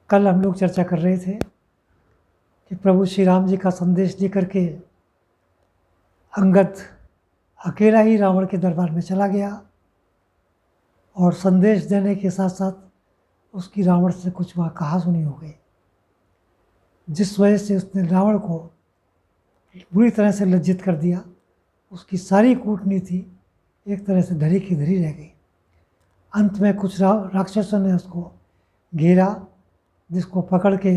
कल हम लोग चर्चा कर रहे थे कि प्रभु श्री राम जी का संदेश लेकर के अंगद अकेला ही रावण के दरबार में चला गया और संदेश देने के साथ साथ उसकी रावण से कुछ वहाँ कहा-सुनी हो गई, जिस वजह से उसने रावण को बुरी तरह से लज्जित कर दिया। उसकी सारी कूटनीति एक तरह से धरी की धरी रह गई। अंत में कुछ राक्षसों ने उसको घेरा, जिसको पकड़ के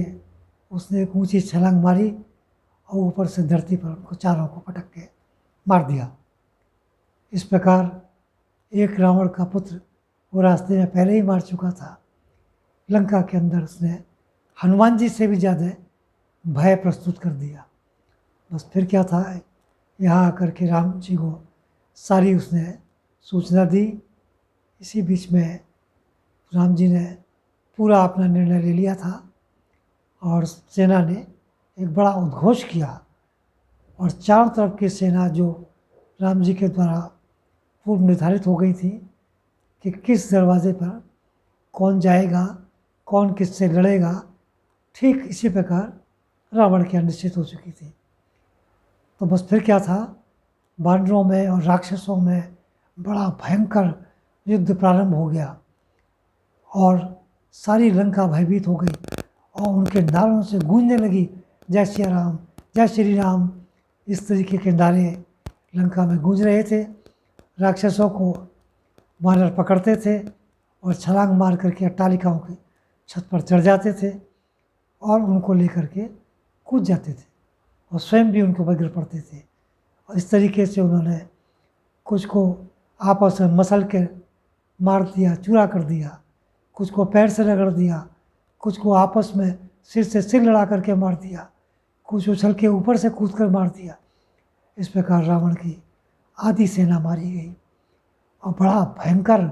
उसने एक ऊंची छलांग मारी और ऊपर से धरती पर उनको चारों को पटक के मार दिया। इस प्रकार एक रावण का पुत्र वो रास्ते में पहले ही मार चुका था। लंका के अंदर उसने हनुमान जी से भी ज़्यादा भय प्रस्तुत कर दिया। बस फिर क्या था, यहाँ आकर के राम जी को सारी उसने सूचना दी। इसी बीच में राम जी ने पूरा अपना निर्णय ले लिया था और सेना ने एक बड़ा उद्घोष किया और चारों तरफ की सेना जो राम जी के द्वारा पूर्व निर्धारित हो गई थी कि किस दरवाजे पर कौन जाएगा, कौन किससे लड़ेगा, ठीक इसी प्रकार रावण की निश्चित हो चुकी थी। तो बस फिर क्या था, वानरों में और राक्षसों में बड़ा भयंकर युद्ध प्रारंभ हो गया और सारी लंका भयभीत हो गई और उनके नारों से गूंजने लगी, जय श्री राम, जय श्री राम। इस तरीके के नारे लंका में गूंज रहे थे। राक्षसों को वानर पकड़ते थे और छलांग मार करके अट्टालिकाओं की छत पर चढ़ जाते थे और उनको लेकर के कूद जाते थे और स्वयं भी उनके ऊपर गिर पड़ते थे। और इस तरीके से उन्होंने कुछ को आपस में मसल के मार दिया, चूरा कर दिया, कुछ को पैर से रगड़ दिया, कुछ को आपस में सिर से सिर लड़ा करके मार दिया, कुछ उछल के ऊपर से कूद कर मार दिया। इस प्रकार रावण की आधी सेना मारी गई और बड़ा भयंकर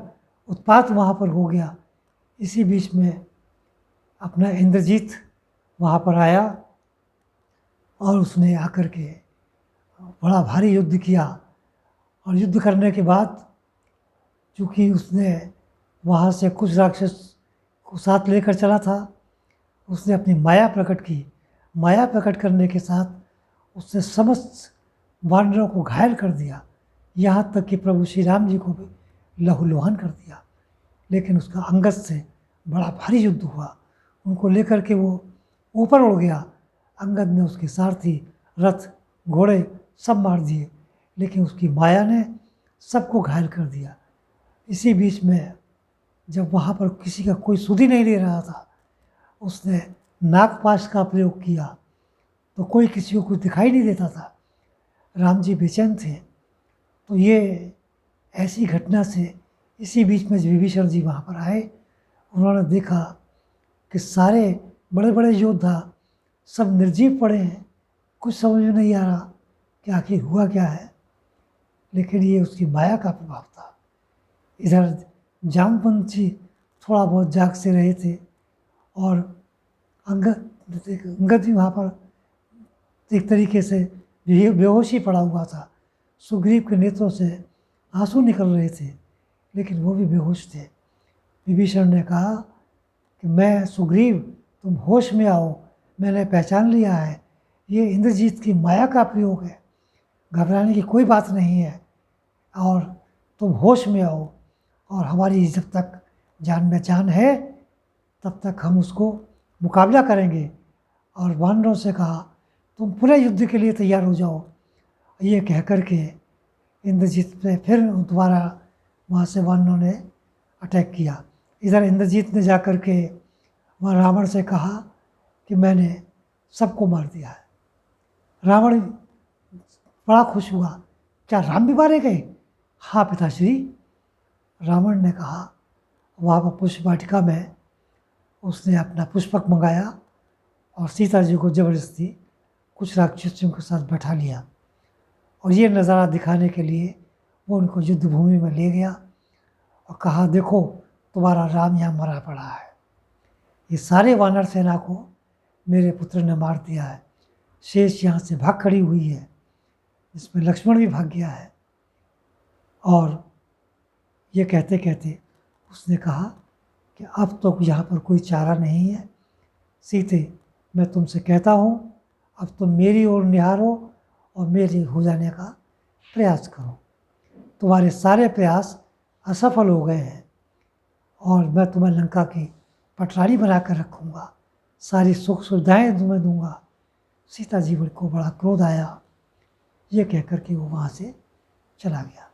उत्पात वहाँ पर हो गया। इसी बीच में अपना इंद्रजीत वहाँ पर आया और उसने आकर के बड़ा भारी युद्ध किया और युद्ध करने के बाद चूँकि उसने वहाँ से कुछ राक्षस को साथ लेकर चला था, उसने अपनी माया प्रकट की। माया प्रकट करने के साथ उसने समस्त वानरों को घायल कर दिया, यहाँ तक कि प्रभु श्री राम जी को भी लहूलुहान कर दिया। लेकिन उसका अंगद से बड़ा भारी युद्ध हुआ, उनको लेकर के वो ऊपर उड़ गया। अंगद ने उसके सारथी, रथ, घोड़े सब मार दिए, लेकिन उसकी माया ने सबको घायल कर दिया। इसी बीच में जब वहाँ पर किसी का कोई सुध ही नहीं ले रहा था, उसने नागपाश का प्रयोग किया तो कोई किसी को कुछ दिखाई नहीं देता था। राम जी बेचैन थे। तो ये ऐसी घटना से इसी बीच में विभीषण जी वहाँ पर आए। उन्होंने देखा कि सारे बड़े बड़े योद्धा सब निर्जीव पड़े हैं, कुछ समझ में नहीं आ रहा कि आखिर हुआ क्या है। लेकिन ये उसकी माया का प्रभाव था। इधर जामवंत जी थोड़ा बहुत जाग से रहे थे और अंगद भी वहाँ पर एक तरीके से बेहोशी पड़ा हुआ था। सुग्रीव के नेत्रों से आंसू निकल रहे थे, लेकिन वो भी बेहोश थे। विभीषण ने कहा कि मैं सुग्रीव, तुम होश में आओ, मैंने पहचान लिया है, ये इंद्रजीत की माया का प्रयोग है, घबराने की कोई बात नहीं है और तुम होश में आओ और हमारी जब तक जान में जान है तब तक हम उसको मुकाबला करेंगे। और वानरों से कहा तुम पूरे युद्ध के लिए तैयार हो जाओ। ये कह कर के इंद्रजीत पे फिर दोबारा वहाँ से वानरों ने अटैक किया। इधर इंद्रजीत ने जाकर के वहाँ रावण से कहा कि मैंने सबको मार दिया है। रावण बड़ा खुश हुआ, क्या राम भी मारे गए? हाँ पिताश्री। रावण ने कहा, वहाँ पर पुष्प वाटिका में उसने अपना पुष्पक मंगाया और सीता जी को जबरदस्ती कुछ राक्षसों के साथ बैठा लिया और ये नज़ारा दिखाने के लिए वो उनको युद्ध भूमि में ले गया और कहा देखो तुम्हारा राम यहाँ मरा पड़ा है। ये सारे वानर सेना को मेरे पुत्र ने मार दिया है। शेष यहाँ से भाग खड़ी हुई है, जिसमें लक्ष्मण भी भाग गया है। और ये कहते कहते उसने कहा कि अब तो यहाँ पर कोई चारा नहीं है, सीते, मैं तुमसे कहता हूँ, अब तुम मेरी ओर निहारो और मेरे हो जाने का प्रयास करो। तुम्हारे सारे प्रयास असफल हो गए हैं और मैं तुम्हें लंका की पटरानी बना कर रखूँगा, सारी सुख सुविधाएँ तुम्हें दूँगा। सीता जी को बड़ा क्रोध आया। ये कहकर के वो वहाँ से चला गया।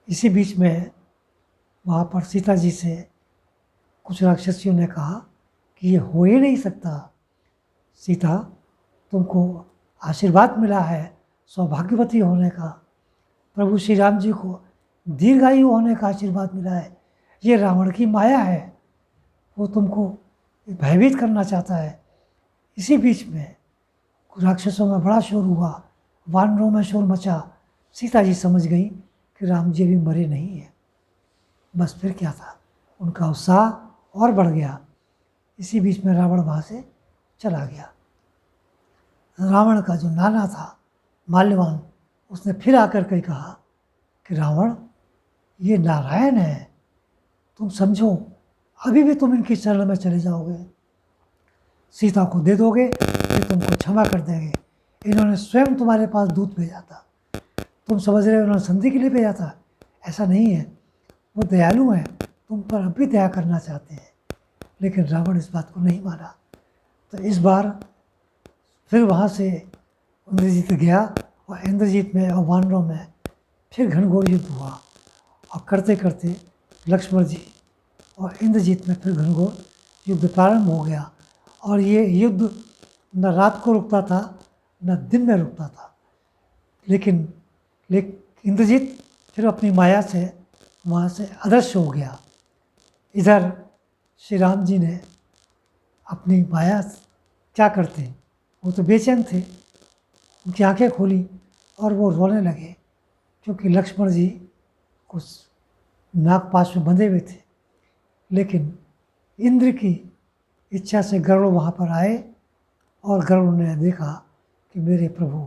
इसी बीच में वहाँ पर सीता जी से कुछ राक्षसियों ने कहा कि ये हो ही नहीं सकता। सीता, तुमको आशीर्वाद मिला है सौभाग्यवती होने का, प्रभु श्री राम जी को दीर्घायु होने का आशीर्वाद मिला है। ये रावण की माया है, वो तुमको भयभीत करना चाहता है। इसी बीच में राक्षसों में बड़ा शोर हुआ, वानरों में शोर मचा। सीता जी समझ गई कि राम जी अभी मरे नहीं हैं। बस फिर क्या था, उनका उत्साह और बढ़ गया। इसी बीच में रावण वहाँ से चला गया। रावण का जो नाना था माल्यवान, उसने फिर आकर के कहा कि रावण, ये नारायण है, तुम समझो अभी भी तुम इनकी शरण में चले जाओगे, सीता को दे दोगे, ये तुमको क्षमा कर देंगे। इन्होंने स्वयं तुम्हारे पास दूत भेजा था, तुम समझ रहे हो उन्होंने संधि के लिए भेजा था। ऐसा नहीं है, वो दयालु हैं, तुम पर अब भी दया करना चाहते हैं। लेकिन रावण इस बात को नहीं माना। तो इस बार फिर वहाँ से इंद्रजीत गया और इंद्रजीत में और वानरों में फिर घनघोर युद्ध हुआ। और करते करते लक्ष्मण जी और इंद्रजीत में फिर घनघोर युद्ध प्रारंभ हो गया। और ये युद्ध न रात को रुकता था न दिन में रुकता था। लेकिन इंद्रजीत फिर अपनी माया से वहाँ से अदृश्य हो गया। इधर श्री राम जी ने अपनी माया क्या करते, वो तो बेचैन थे, उनकी आंखें खोली और वो रोने लगे, क्योंकि लक्ष्मण जी कुछ नागपाश में बंधे हुए थे। लेकिन इंद्र की इच्छा से गरुड़ वहाँ पर आए और गरुड़ ने देखा कि मेरे प्रभु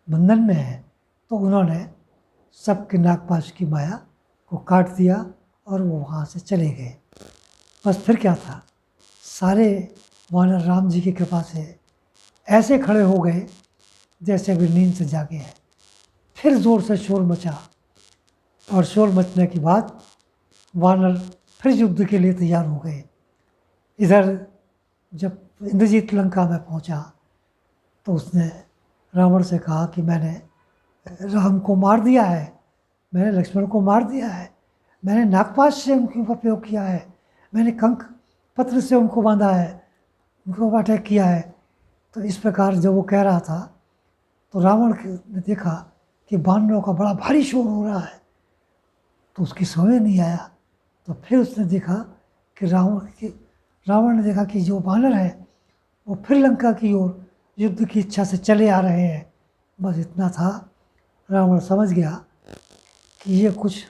बंधन में है, तो उन्होंने सबके नागपाश की माया को काट दिया और वो वहाँ से चले गए। बस फिर क्या था, सारे वानर राम जी की कृपा से ऐसे खड़े हो गए जैसे वे नींद से जागे हैं। फिर ज़ोर से शोर मचा और शोर मचने के बाद वानर फिर युद्ध के लिए तैयार हो गए। इधर जब इंद्रजीत लंका में पहुंचा तो उसने रावण से कहा कि मैंने राम को मार दिया है, मैंने लक्ष्मण को मार दिया है, मैंने नागपाश से उनके ऊपर प्रयोग किया है, मैंने कंक पत्र से उनको बांधा है, उनके ऊपर अटैक किया है। तो इस प्रकार जब वो कह रहा था तो रावण ने देखा कि वानरों का बड़ा भारी शोर हो रहा है, तो उसकी समझ नहीं आया। तो फिर उसने देखा कि रावण ने देखा कि जो वानर है वो फिर लंका की ओर युद्ध की इच्छा से चले आ रहे हैं। बस इतना था, रावण समझ गया कि ये कुछ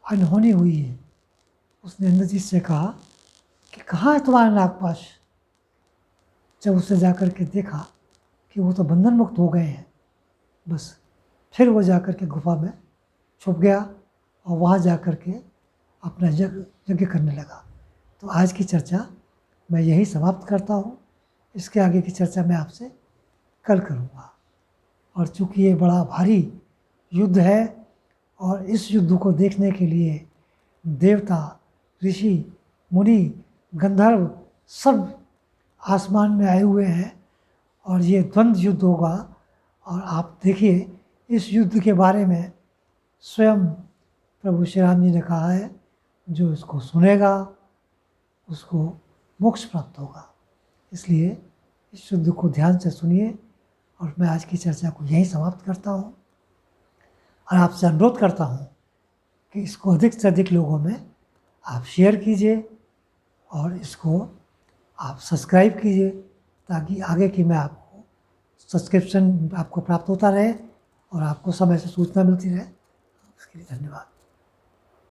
अनहोनी हुई है। उसने इंद्रजीत से कहा कि कहाँ है तुम्हारा नागपाश। जब उसने जाकर के देखा कि वो तो बंधन मुक्त हो गए हैं, बस फिर वो जाकर के गुफा में छुप गया और वहाँ जाकर के अपना यज्ञ करने लगा। तो आज की चर्चा मैं यही समाप्त करता हूँ। इसके आगे की चर्चा मैं आपसे कल करूँगा। और चूँकि ये बड़ा भारी युद्ध है और इस युद्ध को देखने के लिए देवता, ऋषि, मुनि, गंधर्व सब आसमान में आए हुए हैं और ये द्वंद्व युद्ध होगा। और आप देखिए, इस युद्ध के बारे में स्वयं प्रभु श्री राम जी ने कहा है, जो इसको सुनेगा उसको मोक्ष प्राप्त होगा। इसलिए इस युद्ध को ध्यान से सुनिए। और मैं आज की चर्चा को यहीं समाप्त करता हूँ और आपसे अनुरोध करता हूँ कि इसको अधिक से अधिक लोगों में आप शेयर कीजिए और इसको आप सब्सक्राइब कीजिए, ताकि आगे की मैं आपको सब्सक्रिप्शन आपको प्राप्त होता रहे और आपको समय से सूचना मिलती रहे। उसके लिए धन्यवाद।